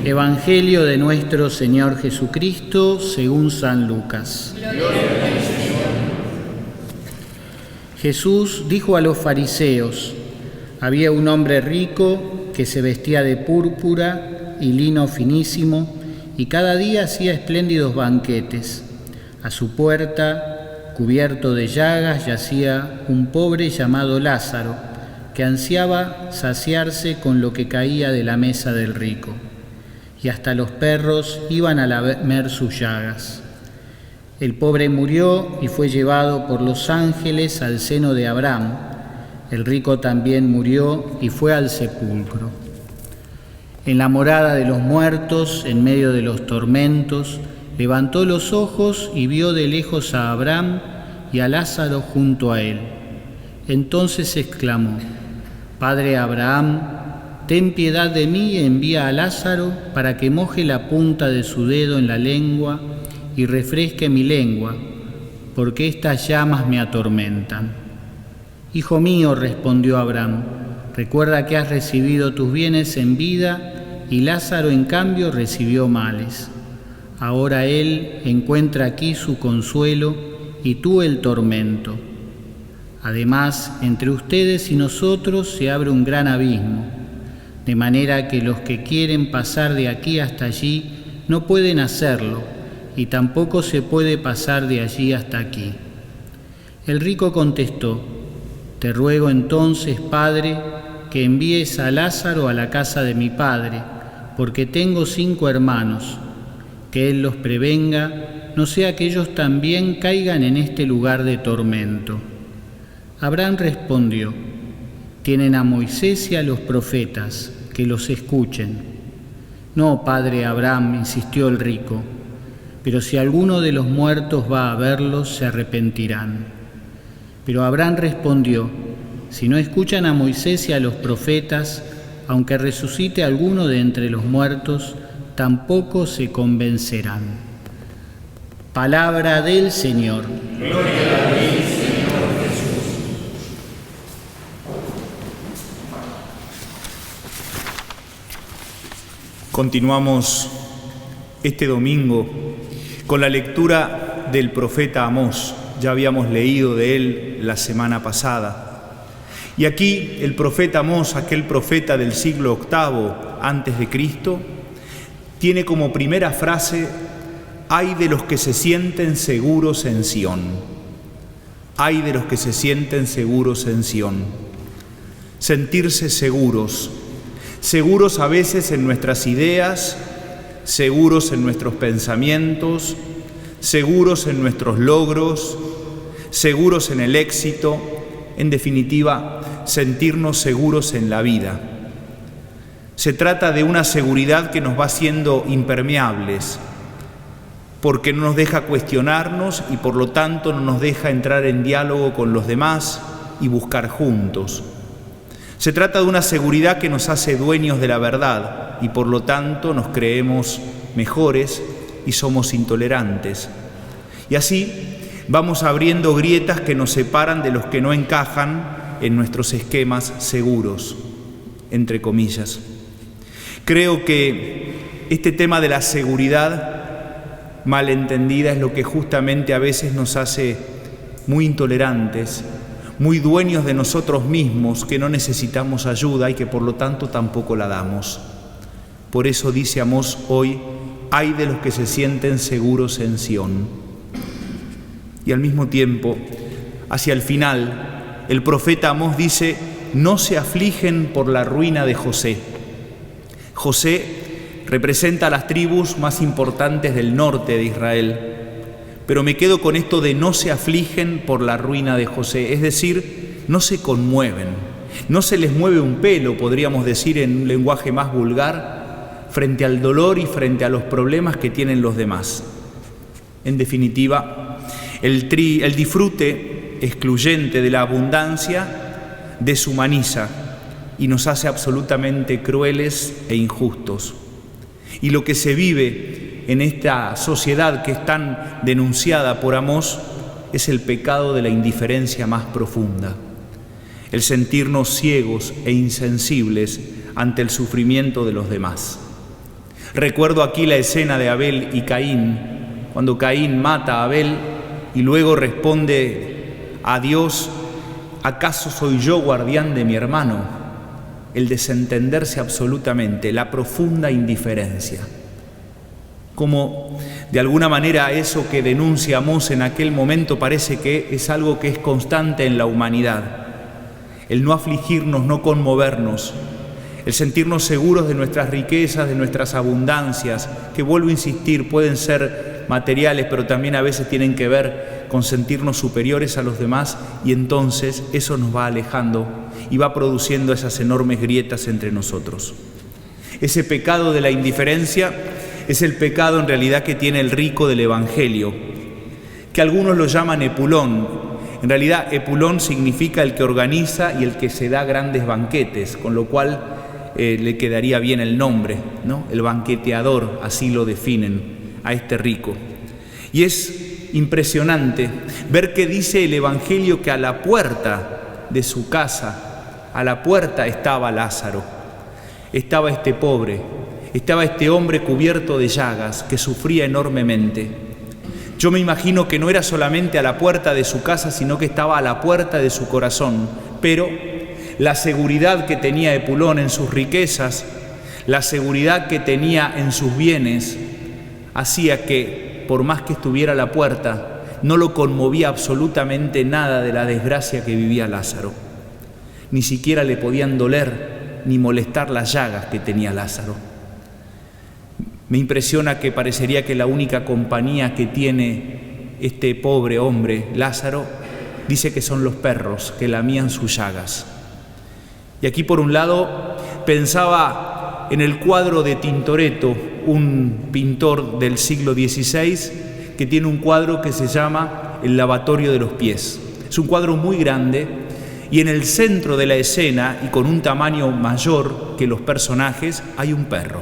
Evangelio de nuestro Señor Jesucristo según San Lucas. Jesús dijo a los fariseos: había un hombre rico que se vestía de púrpura y lino finísimo y cada día hacía espléndidos banquetes. A su puerta, cubierto de llagas, yacía un pobre llamado Lázaro, que ansiaba saciarse con lo que caía de la mesa del rico. Y hasta los perros iban a lamer sus llagas. El pobre murió y fue llevado por los ángeles al seno de Abraham. El rico también murió y fue al sepulcro. En la morada de los muertos, en medio de los tormentos, levantó los ojos y vio de lejos a Abraham y a Lázaro junto a él. Entonces exclamó: Padre Abraham, ten piedad de mí y envía a Lázaro para que moje la punta de su dedo en la lengua y refresque mi lengua, porque estas llamas me atormentan. Hijo mío, respondió Abraham, recuerda que has recibido tus bienes en vida y Lázaro en cambio recibió males. Ahora él encuentra aquí su consuelo y tú el tormento. Además, entre ustedes y nosotros se abre un gran abismo, de manera que los que quieren pasar de aquí hasta allí no pueden hacerlo, y tampoco se puede pasar de allí hasta aquí. El rico contestó: Te ruego entonces, Padre, que envíes a Lázaro a la casa de mi padre, porque tengo 5 hermanos, que él los prevenga, no sea que ellos también caigan en este lugar de tormento. Abraham respondió: Tienen a Moisés y a los profetas, que los escuchen. No, padre Abraham, insistió el rico, pero si alguno de los muertos va a verlos, se arrepentirán. Pero Abraham respondió: Si no escuchan a Moisés y a los profetas, aunque resucite alguno de entre los muertos, tampoco se convencerán. Palabra del Señor. Gloria a ti, Señor Jesús. Continuamos este domingo con la lectura del profeta Amós. Ya habíamos leído de él la semana pasada. Y aquí el profeta Amós, aquel profeta del siglo VIII antes de Cristo, tiene como primera frase: «Ay de los que se sienten seguros en Sión». Ay de los que se sienten seguros en Sión. Sentirse seguros. Seguros a veces en nuestras ideas, seguros en nuestros pensamientos, seguros en nuestros logros, seguros en el éxito, en definitiva, sentirnos seguros en la vida. Se trata de una seguridad que nos va haciendo impermeables, porque no nos deja cuestionarnos y por lo tanto no nos deja entrar en diálogo con los demás y buscar juntos. Se trata de una seguridad que nos hace dueños de la verdad y por lo tanto nos creemos mejores y somos intolerantes. Y así vamos abriendo grietas que nos separan de los que no encajan en nuestros esquemas seguros, entre comillas. Creo que este tema de la seguridad malentendida es lo que justamente a veces nos hace muy intolerantes, muy dueños de nosotros mismos, que no necesitamos ayuda y que por lo tanto tampoco la damos. Por eso dice Amós hoy: ay de los que se sienten seguros en Sión. Y al mismo tiempo, hacia el final, el profeta Amós dice: no se afligen por la ruina de José. José representa a las tribus más importantes del norte de Israel. Pero me quedo con esto de no se afligen por la ruina de José, es decir, no se conmueven, no se les mueve un pelo, podríamos decir en un lenguaje más vulgar, frente al dolor y frente a los problemas que tienen los demás. En definitiva, el disfrute excluyente de la abundancia deshumaniza y nos hace absolutamente crueles e injustos. Y lo que se vive en esta sociedad que es tan denunciada por Amós es el pecado de la indiferencia más profunda, el sentirnos ciegos e insensibles ante el sufrimiento de los demás. Recuerdo aquí la escena de Abel y Caín, cuando Caín mata a Abel y luego responde a Dios: ¿acaso soy yo guardián de mi hermano? El desentenderse absolutamente, la profunda indiferencia. Como de alguna manera eso que denuncia Amós en aquel momento parece que es algo que es constante en la humanidad. El no afligirnos, no conmovernos, el sentirnos seguros de nuestras riquezas, de nuestras abundancias, que vuelvo a insistir, pueden ser materiales, pero también a veces tienen que ver con sentirnos superiores a los demás, y entonces eso nos va alejando y va produciendo esas enormes grietas entre nosotros. Ese pecado de la indiferencia es el pecado en realidad que tiene el rico del Evangelio, que algunos lo llaman Epulón. En realidad Epulón significa el que organiza y el que se da grandes banquetes, con lo cual le quedaría bien el nombre, ¿no? El banqueteador, así lo definen a este rico. Y es impresionante ver que dice el Evangelio que a la puerta de su casa, a la puerta estaba Lázaro, estaba este pobre, estaba este hombre cubierto de llagas que sufría enormemente. Yo me imagino que no era solamente a la puerta de su casa, sino que estaba a la puerta de su corazón, pero la seguridad que tenía Epulón en sus riquezas, la seguridad que tenía en sus bienes, hacía que, por más que estuviera a la puerta, no lo conmovía absolutamente nada de la desgracia que vivía Lázaro. Ni siquiera le podían doler ni molestar las llagas que tenía Lázaro. Me impresiona que parecería que la única compañía que tiene este pobre hombre, Lázaro, dice que son los perros que lamían sus llagas. Y aquí, por un lado, pensaba en el cuadro de Tintoretto, un pintor del siglo XVI, que tiene un cuadro que se llama El lavatorio de los pies. Es un cuadro muy grande y en el centro de la escena, y con un tamaño mayor que los personajes, hay un perro.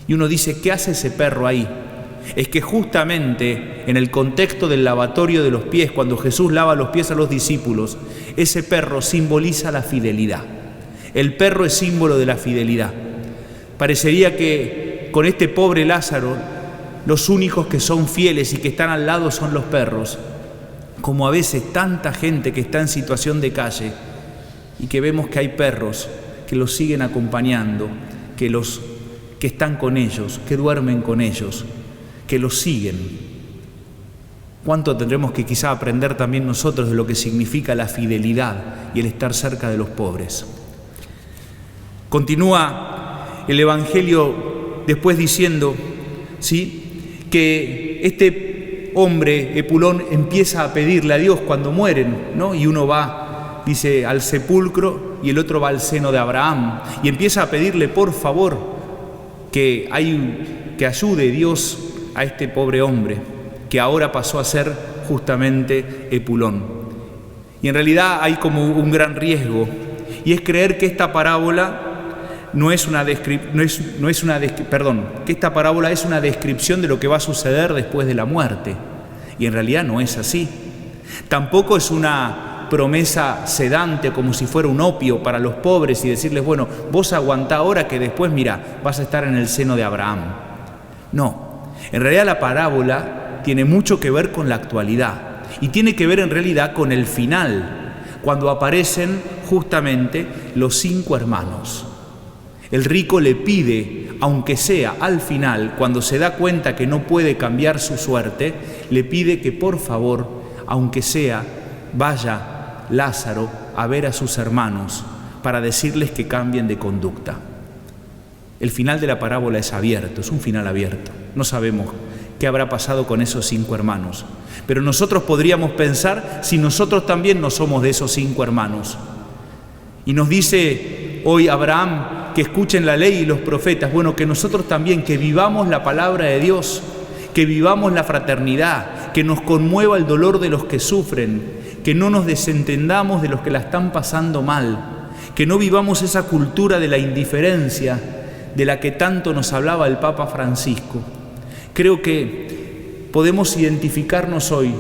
Y uno dice, ¿qué hace ese perro ahí? Es que justamente en el contexto del lavatorio de los pies, cuando Jesús lava los pies a los discípulos, ese perro simboliza la fidelidad. El perro es símbolo de la fidelidad. Parecería que con este pobre Lázaro, los únicos que son fieles y que están al lado son los perros. Como a veces tanta gente que está en situación de calle y que vemos que hay perros que los siguen acompañando, que están con ellos, que duermen con ellos, que los siguen. ¿Cuánto tendremos que quizá aprender también nosotros de lo que significa la fidelidad y el estar cerca de los pobres? Continúa el Evangelio después diciendo, ¿sí?, que este hombre, Epulón, empieza a pedirle a Dios cuando mueren, ¿no? Y uno va, dice, al sepulcro y el otro va al seno de Abraham y empieza a pedirle, por favor, que ayude Dios a este pobre hombre, que ahora pasó a ser justamente Epulón. Y en realidad hay como un gran riesgo, y es creer que esta parábola que esta parábola es una descripción de lo que va a suceder después de la muerte. Y en realidad no es así. Tampoco es una promesa sedante como si fuera un opio para los pobres y decirles, bueno, vos aguantá ahora que después, mira, vas a estar en el seno de Abraham. No, en realidad la parábola tiene mucho que ver con la actualidad y tiene que ver en realidad con el final, cuando aparecen justamente los 5 hermanos. El rico le pide, aunque sea al final, cuando se da cuenta que no puede cambiar su suerte, le pide que por favor, aunque sea, vaya Lázaro a ver a sus hermanos para decirles que cambien de conducta. El final de la parábola es abierto, es un final abierto. No sabemos qué habrá pasado con esos 5 hermanos, pero nosotros podríamos pensar si nosotros también no somos de esos 5 hermanos. Y nos dice hoy Abraham que escuchen la ley y los profetas. Bueno, que nosotros también, que vivamos la palabra de Dios, que vivamos la fraternidad, que nos conmueva el dolor de los que sufren, que no nos desentendamos de los que la están pasando mal, que no vivamos esa cultura de la indiferencia de la que tanto nos hablaba el Papa Francisco. Creo que podemos identificarnos hoy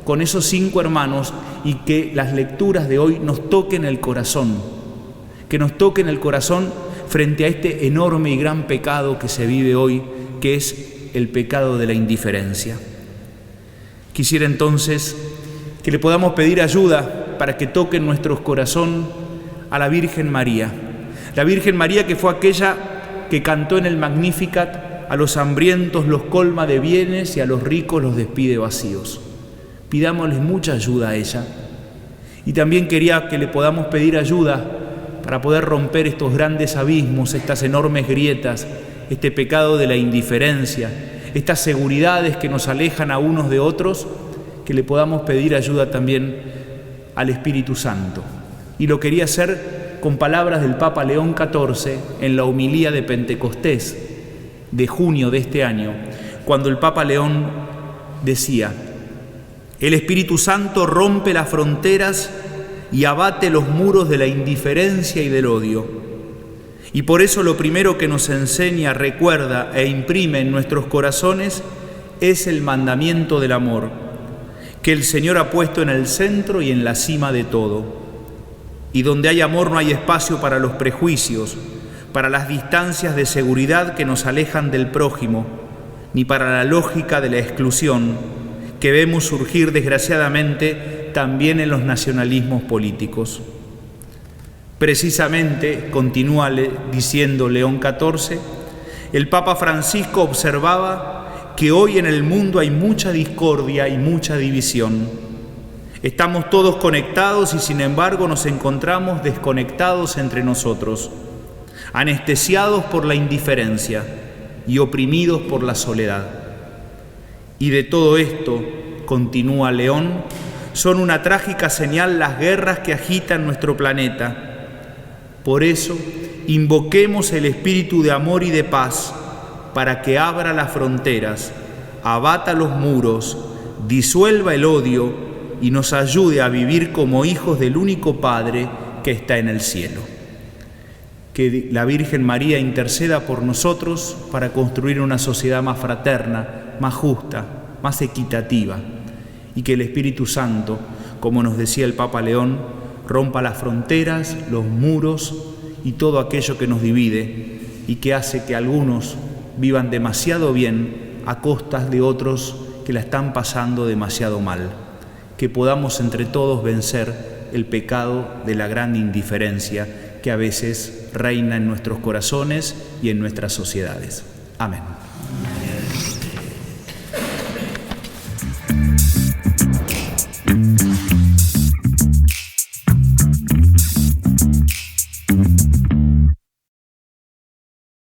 con esos 5 hermanos y que las lecturas de hoy nos toquen el corazón, que nos toquen el corazón frente a este enorme y gran pecado que se vive hoy, que es el pecado de la indiferencia. Quisiera entonces que le podamos pedir ayuda para que toque en nuestro corazón a la Virgen María. La Virgen María que fue aquella que cantó en el Magnificat: a los hambrientos los colma de bienes y a los ricos los despide vacíos. Pidámosle mucha ayuda a ella. Y también quería que le podamos pedir ayuda para poder romper estos grandes abismos, estas enormes grietas, este pecado de la indiferencia, estas seguridades que nos alejan a unos de otros, que le podamos pedir ayuda también al Espíritu Santo. Y lo quería hacer con palabras del Papa León XIV en la homilía de Pentecostés de junio de este año, cuando el Papa León decía: el Espíritu Santo rompe las fronteras y abate los muros de la indiferencia y del odio. Y por eso lo primero que nos enseña, recuerda e imprime en nuestros corazones es el mandamiento del amor, que el Señor ha puesto en el centro y en la cima de todo. Y donde hay amor no hay espacio para los prejuicios, para las distancias de seguridad que nos alejan del prójimo, ni para la lógica de la exclusión que vemos surgir desgraciadamente también en los nacionalismos políticos. Precisamente, continúa diciendo León XIV, el Papa Francisco observaba que hoy en el mundo hay mucha discordia y mucha división. Estamos todos conectados y sin embargo nos encontramos desconectados entre nosotros, anestesiados por la indiferencia y oprimidos por la soledad. Y de todo esto, continúa León, son una trágica señal las guerras que agitan nuestro planeta. Por eso, invoquemos el espíritu de amor y de paz para que abra las fronteras, abata los muros, disuelva el odio y nos ayude a vivir como hijos del único Padre que está en el cielo. Que la Virgen María interceda por nosotros para construir una sociedad más fraterna, más justa, más equitativa, y que el Espíritu Santo, como nos decía el Papa León, rompa las fronteras, los muros y todo aquello que nos divide y que hace que algunos vivan demasiado bien a costas de otros que la están pasando demasiado mal. Que podamos entre todos vencer el pecado de la gran indiferencia que a veces reina en nuestros corazones y en nuestras sociedades. Amén.